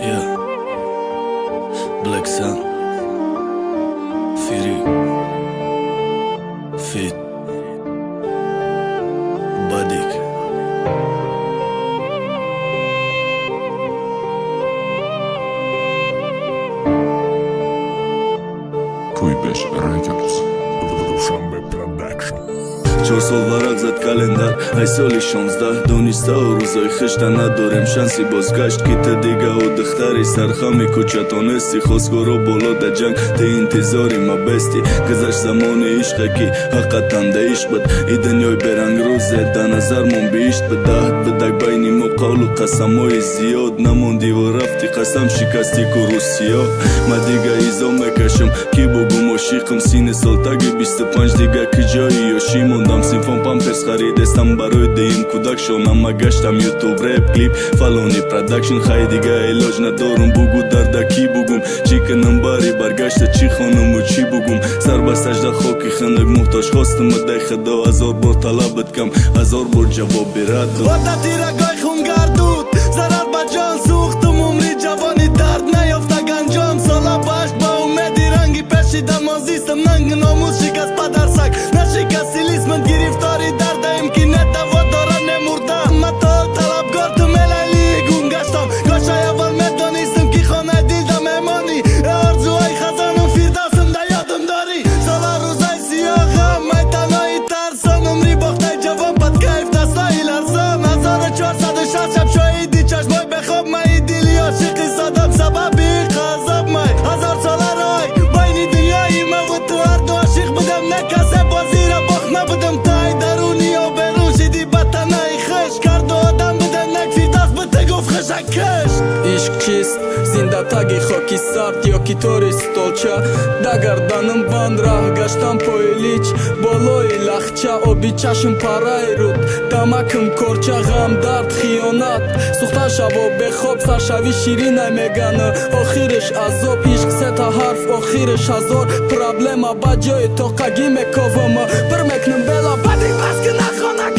Yeah, Black Sun, Fury, Fit, Badik. Kuibesh Records, Dushanbe Production. Չոր սոլվարակ զատ կալենդար, այսօլի շոնզդար Դոնիստա օրուզոյ խշտա նադորեմ շանսի բոսկաշտ Կիթե դիգա ու դխտարի սարխամի կուչատոնեսի Խոսքորո բոլո դաջանք թե ինտիզորի մաբեստի Կզաշ զամոնի իշղեկի հաղկատան դե իշբտ Իդենյոյ բերանգրուզ է դանազար մոմբի իշտ բդահտ Բդակ բայնի մոկալու կասամոյի զիոդ Նամոնդի որավտի կասամ շիկաստի կուրուսիո Մադիգա իզոմ է կաշում կիբուգում ու շիխում Սինը սոլտագի բիստը պանչ դիգա կջոյի յոշիմոն Dam sinfon pampers xaride stam baroy deim kudak shonam magashtam YouTube rap clip Faloni production haydiga eloj nadorum bugu dardaki bugum chicken ambari bargashta chi khonum u chi bugum sarbasajda khoki khanag muhtoj khostum day khado azor bor talabat kam azor bor javob berado Vata tiragoy khun gardut zarar bajon suxtum umri javoni dard nayofta ganjom sola bash ba umedi rangi peshidam azistam nang nomus shikas padarsak nashikas من گرفتاری دردم که نتوادارم نمردم من طلب گردم الالی گون گشتم کاش اول میدانستم که خانه دیدم امانی ارزوهای خزانم فردوسم در یادم داری سالا روزای سیاهم من تنهایی ترسان عمری باخته جوان بد کیف دستایی لرزان 1460 شب شاهدی چشمای بخواب من دیلی عاشقی زدم سببی خذاب من 1000 ساله رای بین دنیای من و تو هر دو عاشق بودم نکسه بازی را نبودم تای درونی و برون شدی بطنای خش کرد و آدم بودم نکفی دست بده گفت خشکش عشق چیست؟ زندتاگی خاکی سرد یا کی توری ستولچا دگردانم بند راه گشتم پویلیچ بالای لخچه آبی چشم پرای رود دمکم کرچه غم درد خیانت سوخته شب و بخواب سرشوی شیرین میگنه آخیرش عذاب عشق سه تا حرف آخیرش هزار پرابلم با جای تو قگی میکوام برمکنم بلا بدی بس که نخوانه